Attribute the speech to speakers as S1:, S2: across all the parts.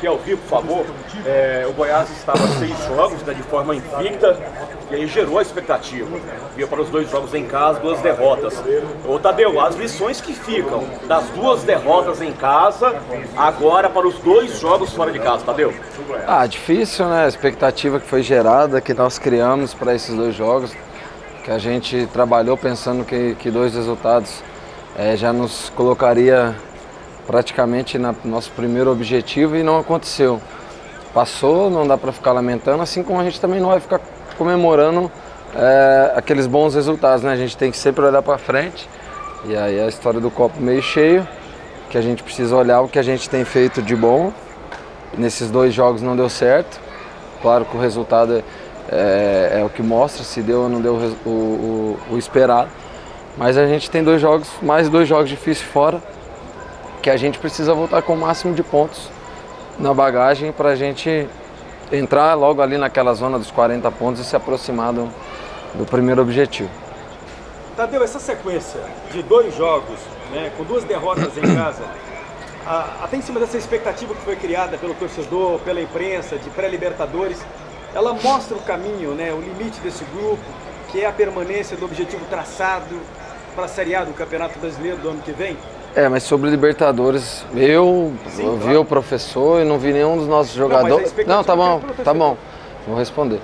S1: aqui ao vivo, por favor. O Goiás estava 6 jogos, né, de forma invicta, e aí gerou a expectativa. Via para os 2 jogos em casa, 2 derrotas. Ô Tadeu, as lições que ficam das 2 derrotas em casa, agora para os 2 jogos fora de casa, Tadeu?
S2: Difícil, né? A expectativa que foi gerada, que nós criamos para esses 2 jogos, que a gente trabalhou pensando que 2 resultados já nos colocaria praticamente no nosso primeiro objetivo e não aconteceu. Passou, não dá para ficar lamentando, assim como a gente também não vai ficar comemorando aqueles bons resultados, né? A gente tem que sempre olhar para frente, e aí a história do copo meio cheio, que a gente precisa olhar o que a gente tem feito de bom. Nesses 2 jogos não deu certo, claro que o resultado é o que mostra se deu ou não deu o esperado, mas a gente tem mais 2 jogos difíceis fora, que a gente precisa voltar com o máximo de pontos na bagagem para a gente entrar logo ali naquela zona dos 40 pontos e se aproximar do primeiro objetivo.
S3: Tadeu, essa sequência de 2 jogos, né, com 2 derrotas em casa, até em cima dessa expectativa que foi criada pelo torcedor, pela imprensa, de pré-libertadores, ela mostra o caminho, né, o limite desse grupo, que é a permanência do objetivo traçado para a Série A do Campeonato Brasileiro do ano que vem?
S2: Mas sobre Libertadores, eu vi o professor e não vi nenhum dos nossos jogadores. Não, tá bom, vou responder.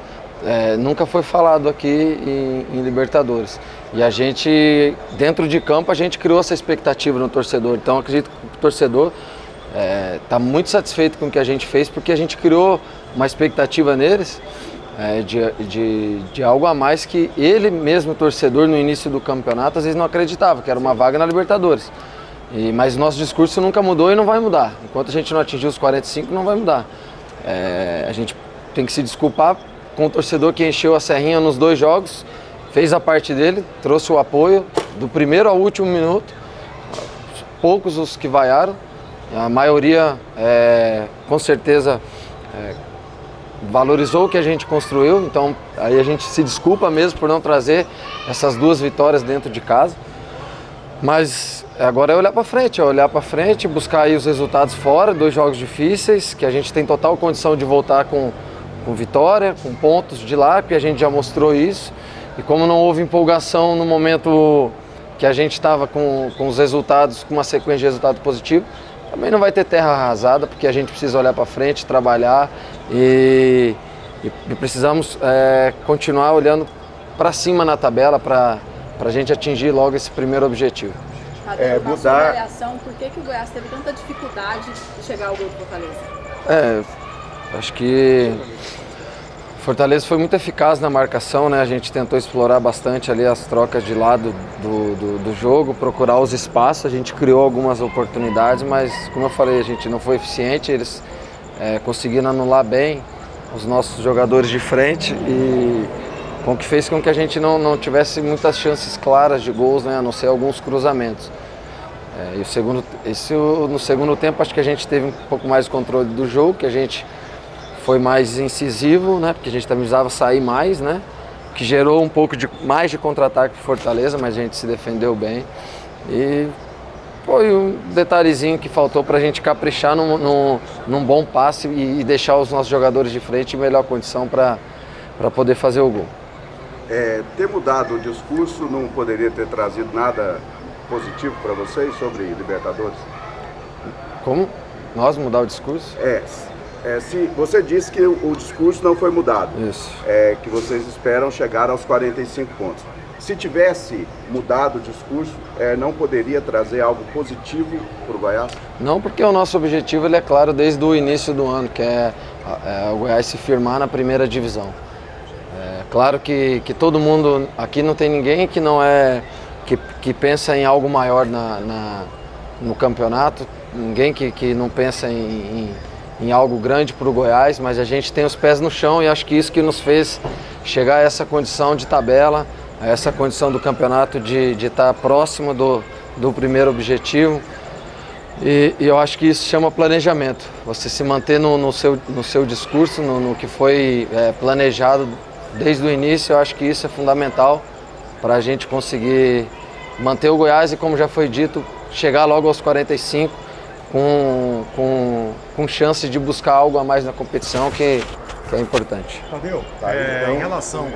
S2: Nunca foi falado aqui em Libertadores. E a gente, dentro de campo, a gente criou essa expectativa no torcedor. Então, eu acredito que o torcedor está muito satisfeito com o que a gente fez, porque a gente criou uma expectativa neles de algo a mais que ele mesmo, torcedor, no início do campeonato, às vezes não acreditava, que era uma vaga na Libertadores. Mas nosso discurso nunca mudou e não vai mudar. Enquanto a gente não atingir os 45, não vai mudar. A gente tem que se desculpar com o torcedor que encheu a serrinha nos 2 jogos, fez a parte dele, trouxe o apoio do primeiro ao último minuto. Poucos os que vaiaram, a maioria com certeza valorizou o que a gente construiu, então aí a gente se desculpa mesmo por não trazer essas 2 vitórias dentro de casa. Mas agora é olhar para frente, buscar aí os resultados fora, 2 jogos difíceis, que a gente tem total condição de voltar com vitória, com pontos de lá, porque a gente já mostrou isso. E como não houve empolgação no momento que a gente estava com os resultados, com uma sequência de resultado positivo, também não vai ter terra arrasada, porque a gente precisa olhar para frente, trabalhar e precisamos continuar olhando para cima na tabela para a gente atingir logo esse primeiro objetivo.
S4: Tadeu, na sua avaliação, por que o Goiás teve tanta dificuldade de chegar ao gol do Fortaleza?
S2: Acho que Fortaleza foi muito eficaz na marcação, né? A gente tentou explorar bastante ali as trocas de lado do jogo, procurar os espaços, a gente criou algumas oportunidades, mas como eu falei, a gente não foi eficiente, eles conseguiram anular bem os nossos jogadores de frente e com que fez com que a gente não tivesse muitas chances claras de gols, né, a não ser alguns cruzamentos. No segundo tempo acho que a gente teve um pouco mais de controle do jogo, que a gente foi mais incisivo, né, porque a gente também precisava sair mais, né, que gerou um pouco mais de contra-ataque para Fortaleza, mas a gente se defendeu bem. E foi um detalhezinho que faltou para a gente caprichar num bom passe e deixar os nossos jogadores de frente em melhor condição para poder fazer o gol.
S5: Ter mudado o discurso não poderia ter trazido nada positivo para vocês sobre Libertadores?
S2: Como? Nós mudar o discurso?
S5: Se você disse que o discurso não foi mudado.
S2: Isso.
S5: Que vocês esperam chegar aos 45 pontos. Se tivesse mudado o discurso, não poderia trazer algo positivo para o Goiás?
S2: Não, porque o nosso objetivo ele é claro desde o início do ano, que é o Goiás se firmar na primeira divisão. Claro que todo mundo, aqui não tem ninguém que não que pensa em algo maior no campeonato, ninguém que não pensa em algo grande para o Goiás, mas a gente tem os pés no chão e acho que isso que nos fez chegar a essa condição de tabela, a essa condição do campeonato de estar próximo do primeiro objetivo. E eu acho que isso chama planejamento, você se manter no seu discurso, no que foi planejado desde o início. Eu acho que isso é fundamental para a gente conseguir manter o Goiás e, como já foi dito, chegar logo aos 45 com chance de buscar algo a mais na competição que é importante.
S3: Tadeu, em relação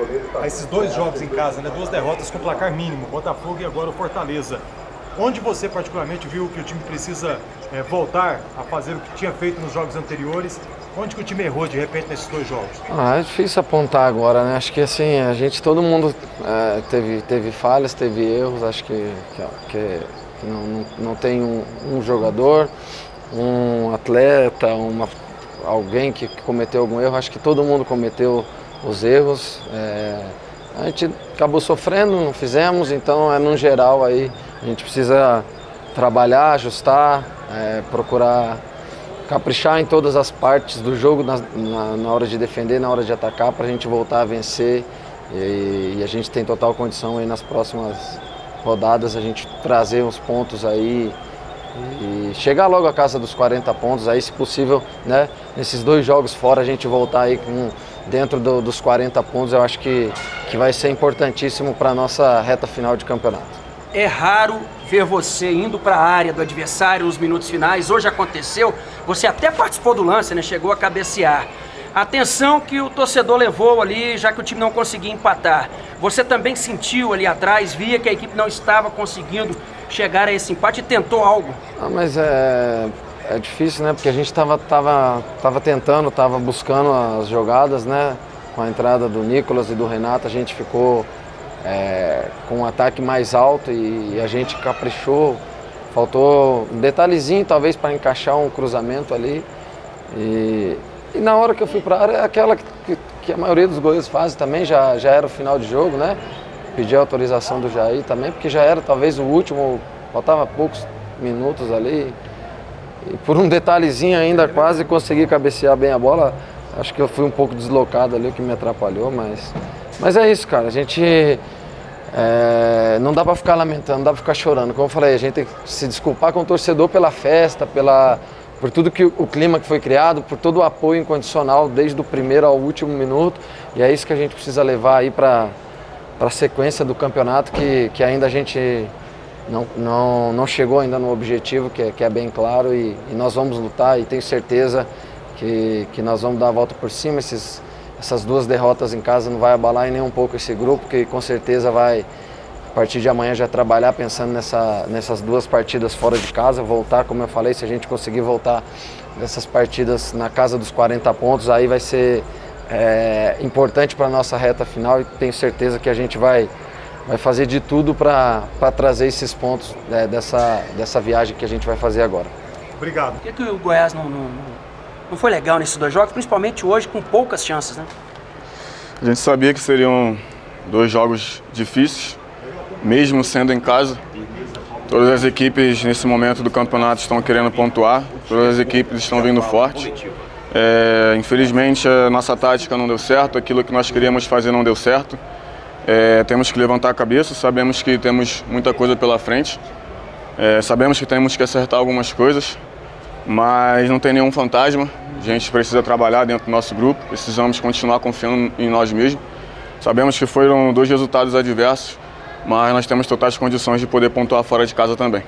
S3: a esses 2 jogos em casa, né, 2 derrotas com placar mínimo, Botafogo e agora o Fortaleza, onde você particularmente viu que o time precisa voltar a fazer o que tinha feito nos jogos anteriores? Onde que o time errou de repente nesses 2 jogos?
S2: É difícil apontar agora, né? Acho que assim, todo mundo teve falhas, teve erros, acho que não tem um jogador, um atleta, alguém que cometeu algum erro. Acho que todo mundo cometeu os erros. A gente acabou sofrendo, não fizemos, então no geral aí a gente precisa trabalhar, ajustar, procurar caprichar em todas as partes do jogo, na hora de defender, na hora de atacar, para a gente voltar a vencer. E a gente tem total condição aí nas próximas rodadas a gente trazer uns pontos aí e chegar logo à casa dos 40 pontos, aí se possível, né, nesses 2 jogos fora a gente voltar aí dentro dos 40 pontos. Eu acho que vai ser importantíssimo para a nossa reta final de campeonato.
S6: É raro ver você indo para a área do adversário nos minutos finais. Hoje aconteceu, você até participou do lance, né? Chegou a cabecear. A atenção que o torcedor levou ali, já que o time não conseguia empatar. Você também sentiu ali atrás, via que a equipe não estava conseguindo chegar a esse empate e tentou algo?
S2: Mas é difícil, né? Porque a gente estava tentando, estava buscando as jogadas, né? Com a entrada do Nicolas e do Renato, a gente ficou com um ataque mais alto e a gente caprichou. Faltou um detalhezinho, talvez, para encaixar um cruzamento ali. E na hora que eu fui para a área, é aquela que a maioria dos goleiros fazem também, já era o final de jogo, né? Pedi a autorização do Jair também, porque já era talvez o último, faltava poucos minutos ali. E por um detalhezinho ainda quase consegui cabecear bem a bola. Acho que eu fui um pouco deslocado ali, o que me atrapalhou, mas é isso, cara. A gente não dá para ficar lamentando, não dá para ficar chorando. Como eu falei, a gente tem que se desculpar com o torcedor pela festa, por tudo que o clima que foi criado, por todo o apoio incondicional desde o primeiro ao último minuto. E é isso que a gente precisa levar aí para a sequência do campeonato, que ainda a gente não chegou ainda no objetivo, que é bem claro, e nós vamos lutar, e tenho certeza que nós vamos dar a volta por cima. Essas 2 derrotas em casa não vai abalar em nem um pouco esse grupo, que com certeza vai, a partir de amanhã, já trabalhar pensando nessas 2 partidas fora de casa, voltar, como eu falei, se a gente conseguir voltar dessas partidas na casa dos 40 pontos, aí vai ser importante para a nossa reta final, e tenho certeza que a gente vai fazer de tudo para trazer esses pontos dessa viagem que a gente vai fazer agora.
S3: Obrigado.
S6: Por que o Goiás não foi legal nesses 2 jogos, principalmente hoje com poucas chances, né?
S7: A gente sabia que seriam 2 jogos difíceis, mesmo sendo em casa. Todas as equipes nesse momento do campeonato estão querendo pontuar, todas as equipes estão vindo forte. Infelizmente a nossa tática não deu certo, aquilo que nós queríamos fazer não deu certo. Temos que levantar a cabeça, sabemos que temos muita coisa pela frente, sabemos que temos que acertar algumas coisas, mas não tem nenhum fantasma. A gente precisa trabalhar dentro do nosso grupo, precisamos continuar confiando em nós mesmos. Sabemos que foram 2 resultados adversos, mas nós temos totais condições de poder pontuar fora de casa também.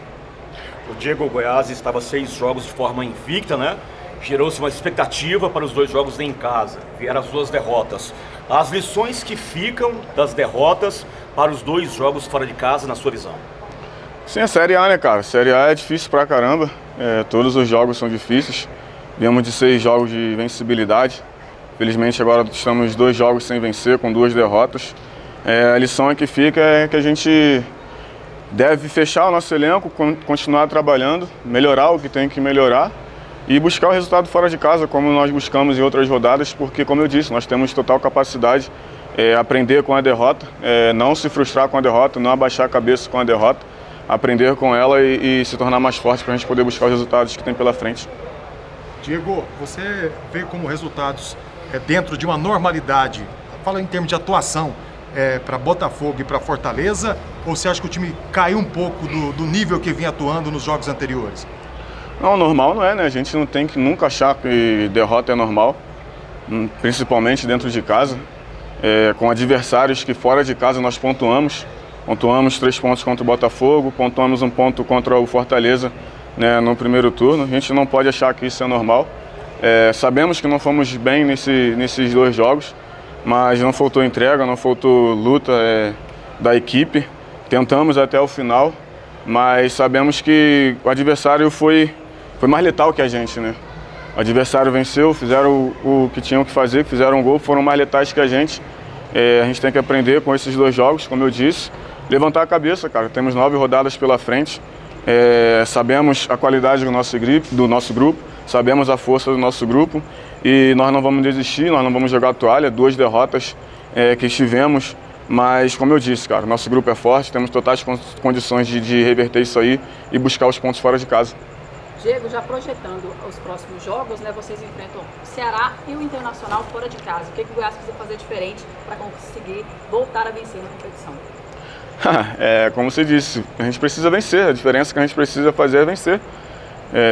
S1: O Diego Goiás estava 6 jogos de forma invicta, né? Gerou-se uma expectativa para os 2 jogos em casa, vieram as 2 derrotas. As lições que ficam das derrotas para os 2 jogos fora de casa, na sua visão?
S7: Sim, a Série A, né, cara? A Série A é difícil pra caramba, todos os jogos são difíceis. Viemos de 6 jogos de vencibilidade. Felizmente agora estamos 2 jogos sem vencer, com 2 derrotas. A lição que fica é que a gente deve fechar o nosso elenco, continuar trabalhando, melhorar o que tem que melhorar e buscar o resultado fora de casa, como nós buscamos em outras rodadas, porque, como eu disse, nós temos total capacidade de aprender com a derrota, não se frustrar com a derrota, não abaixar a cabeça com a derrota, aprender com ela e se tornar mais forte para a gente poder buscar os resultados que tem pela frente.
S3: Diego, você vê como resultados dentro de uma normalidade, fala em termos de atuação, para Botafogo e para Fortaleza, ou você acha que o time caiu um pouco do nível que vinha atuando nos jogos anteriores?
S7: Não, normal não é, né? A gente não tem que nunca achar que derrota é normal, principalmente dentro de casa. Com adversários que fora de casa nós pontuamos 3 pontos contra o Botafogo, pontuamos 1 ponto contra o Fortaleza né, no primeiro turno. A gente não pode achar que isso é normal. Sabemos que não fomos bem nesses 2 jogos, mas não faltou entrega, não faltou luta da equipe. Tentamos até o final, mas sabemos que o adversário foi mais letal que a gente, né? O adversário venceu, fizeram o que tinham que fazer, fizeram um gol, foram mais letais que a gente. A gente tem que aprender com esses 2 jogos, como eu disse, levantar a cabeça, cara. Temos 9 rodadas pela frente, sabemos a qualidade do nosso grupo, sabemos a força do nosso grupo e nós não vamos desistir, nós não vamos jogar a toalha. 2 derrotas que estivemos, mas como eu disse, cara, nosso grupo é forte, temos totais condições de reverter isso aí e buscar os pontos fora de casa.
S4: Diego, já projetando os próximos jogos, né, vocês enfrentam o Ceará e o Internacional fora de casa. O que o Goiás precisa fazer diferente para conseguir voltar a vencer na competição?
S7: Como você disse, a gente precisa vencer. A diferença que a gente precisa fazer é vencer.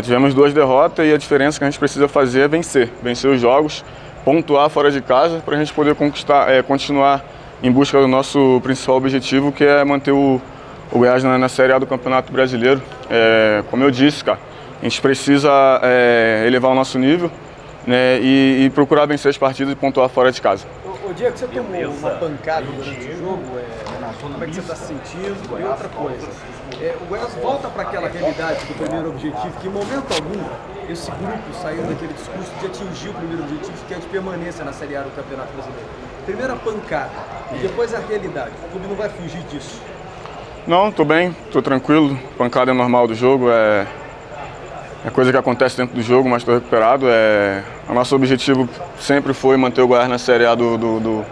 S7: Tivemos 2 derrotas e a diferença que a gente precisa fazer é vencer. Vencer os jogos, pontuar fora de casa para a gente poder continuar em busca do nosso principal objetivo, que é manter o Goiás na Série A do Campeonato Brasileiro. Como eu disse, cara, a gente precisa elevar o nosso nível, né, e procurar vencer as partidas e pontuar fora de casa.
S3: O Diego, você tomou uma pancada durante o jogo, como é que você está se sentindo? E outra coisa, o Goiás volta para aquela realidade do primeiro objetivo, que em momento algum esse grupo saiu daquele discurso de atingir o primeiro objetivo, que é de permanência na Série A do Campeonato Brasileiro. Primeira pancada e depois a realidade. O clube não vai fugir disso?
S7: Não, estou bem, estou tranquilo. Pancada é normal do jogo, é coisa que acontece dentro do jogo, mas estou recuperado. O nosso objetivo sempre foi manter o Goiás na Série A do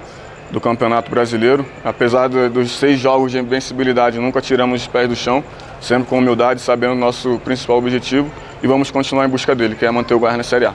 S7: Campeonato Brasileiro. Apesar dos 6 jogos de invencibilidade, nunca tiramos os pés do chão, sempre com humildade, sabendo o nosso principal objetivo, e vamos continuar em busca dele, que é manter o Goiás na Série A.